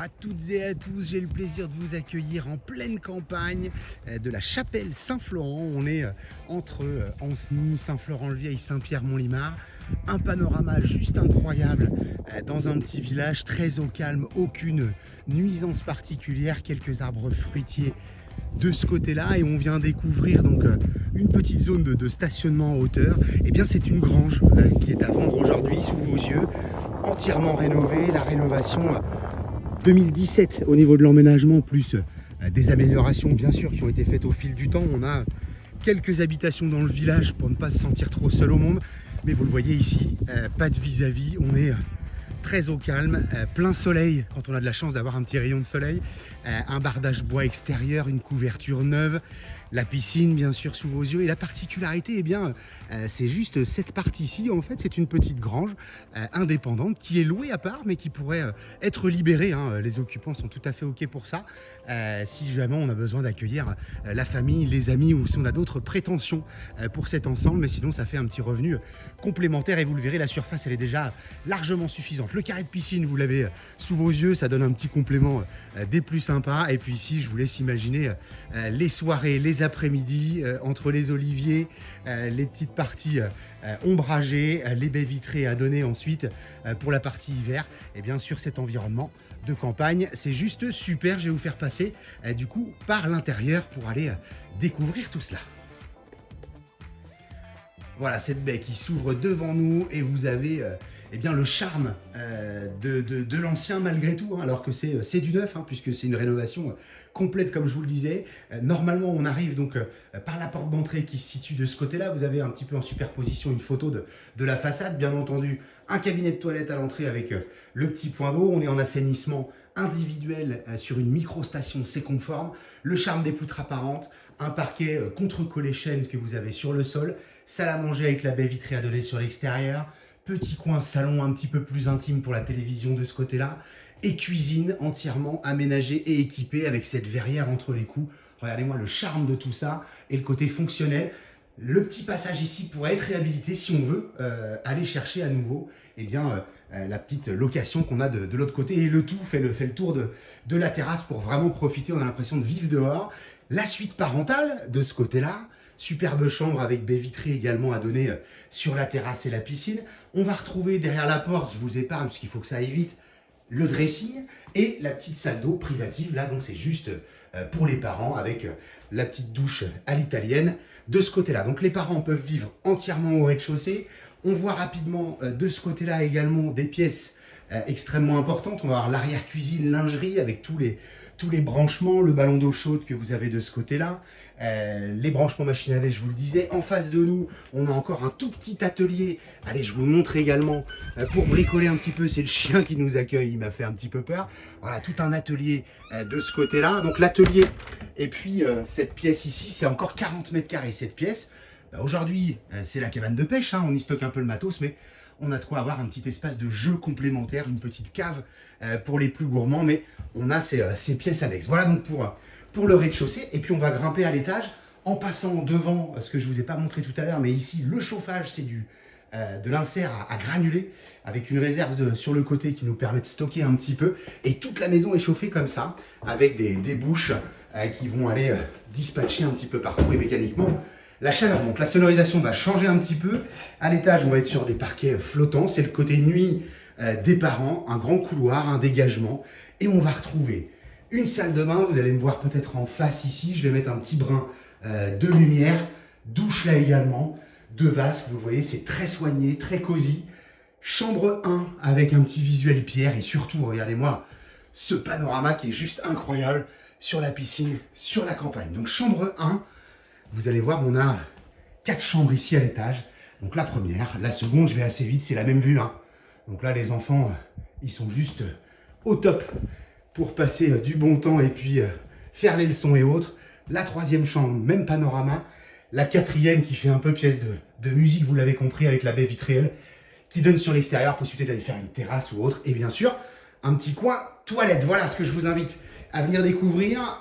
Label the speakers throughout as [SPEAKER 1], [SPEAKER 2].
[SPEAKER 1] à toutes et à tous, j'ai le plaisir de vous accueillir en pleine campagne de la chapelle Saint-Florent. On est entre Ancenis, Saint-Florent-le-Vieil, Saint-Pierre-Mont-Limard. Un panorama juste incroyable dans un petit village très au calme, aucune nuisance particulière, quelques arbres fruitiers de ce côté-là, et on vient découvrir donc une petite zone de stationnement en hauteur. Et bien c'est une grange qui est à vendre aujourd'hui sous vos yeux, entièrement rénovée, la rénovation 2017 au niveau de l'emménagement, plus des améliorations bien sûr qui ont été faites au fil du temps. On a quelques habitations dans le village pour ne pas se sentir trop seul au monde, mais vous le voyez ici, pas de vis-à-vis, on est très au calme, plein soleil quand on a de la chance d'avoir un petit rayon de soleil, un bardage bois extérieur, une couverture neuve, la piscine bien sûr sous vos yeux. Et la particularité, eh bien, c'est juste cette partie-ci, en fait, c'est une petite grange indépendante qui est louée à part, mais qui pourrait être libérée, hein. Les occupants sont tout à fait OK pour ça, si jamais on a besoin d'accueillir la famille, les amis, ou si on a d'autres prétentions pour cet ensemble. Mais sinon, ça fait un petit revenu complémentaire, et vous le verrez, la surface, elle est déjà largement suffisante. Le carré de piscine, vous l'avez sous vos yeux, ça donne un petit complément des plus sympas. Et puis ici, je vous laisse imaginer les soirées, les après-midi, entre les oliviers, les petites parties ombragées, les baies vitrées à donner ensuite pour la partie hiver. Et bien sûr, cet environnement de campagne, c'est juste super. Je vais vous faire passer du coup par l'intérieur pour aller découvrir tout cela. Voilà cette baie qui s'ouvre devant nous, et vous avez eh bien, le charme de l'ancien malgré tout, hein, alors que c'est du neuf, hein, puisque c'est une rénovation complète comme je vous le disais. Normalement on arrive donc par la porte d'entrée qui se situe de ce côté-là. Vous avez un petit peu en superposition une photo de la façade, bien entendu un cabinet de toilette à l'entrée avec le petit point d'eau. On est en assainissement individuel sur une micro-station, c'est conforme. Le charme des poutres apparentes, un parquet contre-collé chêne que vous avez sur le sol, salle à manger avec la baie vitrée à donner sur l'extérieur, petit coin salon un petit peu plus intime pour la télévision de ce côté-là, et cuisine entièrement aménagée et équipée avec cette verrière entre les coups. Regardez-moi le charme de tout ça et le côté fonctionnel. Le petit passage ici pourrait être réhabilité si on veut aller chercher à nouveau eh bien, la petite location qu'on a de l'autre côté, et le tout fait le tour de la terrasse pour vraiment profiter. On a l'impression de vivre dehors. La suite parentale de ce côté-là, superbe chambre avec baie vitrée également à donner sur la terrasse et la piscine. On va retrouver derrière la porte, je vous épargne parce qu'il faut que ça aille vite, le dressing et la petite salle d'eau privative. Là, donc c'est juste pour les parents avec la petite douche à l'italienne de ce côté-là. Donc les parents peuvent vivre entièrement au rez-de-chaussée. On voit rapidement de ce côté-là également des pièces extrêmement importantes. On va avoir l'arrière-cuisine, lingerie avec tous les branchements, le ballon d'eau chaude que vous avez de ce côté-là, les branchements machine à laver, je vous le disais. En face de nous, on a encore un tout petit atelier. Allez, je vous le montre également pour bricoler un petit peu. C'est le chien qui nous accueille, il m'a fait un petit peu peur. Voilà, tout un atelier de ce côté-là. Donc l'atelier, et puis cette pièce ici, c'est encore 40 mètres carrés cette pièce. Aujourd'hui, c'est la cabane de pêche, hein, on y stocke un peu le matos, mais on a de quoi avoir un petit espace de jeu complémentaire, une petite cave pour les plus gourmands, mais on a ces pièces annexes. Voilà donc pour le rez-de-chaussée. Et puis on va grimper à l'étage en passant devant ce que je ne vous ai pas montré tout à l'heure, mais ici le chauffage, c'est de l'insert à granulés avec une réserve sur le côté qui nous permet de stocker un petit peu. Et toute la maison est chauffée comme ça, avec des bouches qui vont aller dispatcher un petit peu partout, et mécaniquement la chaleur. Donc la sonorisation va changer un petit peu. À l'étage, on va être sur des parquets flottants. C'est le côté nuit des parents, un grand couloir, un dégagement. Et on va retrouver une salle de bain. Vous allez me voir peut-être en face ici. Je vais mettre un petit brin de lumière. Douche là également. Deux vasques, vous voyez, c'est très soigné, très cosy. Chambre 1 avec un petit visuel pierre. Et surtout, regardez-moi ce panorama qui est juste incroyable sur la piscine, sur la campagne. Donc chambre 1. Vous allez voir, on a 4 chambres ici à l'étage. Donc la première, la seconde, je vais assez vite, c'est la même vue, hein. Donc là, les enfants, ils sont juste au top pour passer du bon temps et puis faire les leçons et autres. La troisième chambre, même panorama. La quatrième qui fait un peu pièce de musique, vous l'avez compris, avec la baie vitrée qui donne sur l'extérieur, possibilité d'aller faire une terrasse ou autre. Et bien sûr, un petit coin toilette. Voilà ce que je vous invite à venir découvrir.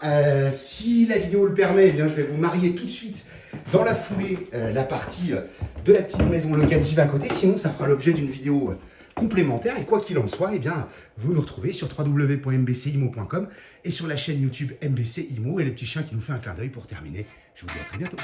[SPEAKER 1] Si la vidéo le permet, eh bien, je vais vous marier tout de suite dans la foulée la partie de la petite maison locative à côté. Sinon, ça fera l'objet d'une vidéo complémentaire. Et quoi qu'il en soit, eh bien, vous nous retrouvez sur www.mbcimo.com et sur la chaîne YouTube MBC Imo et le petit chien qui nous fait un clin d'œil pour terminer. Je vous dis à très bientôt.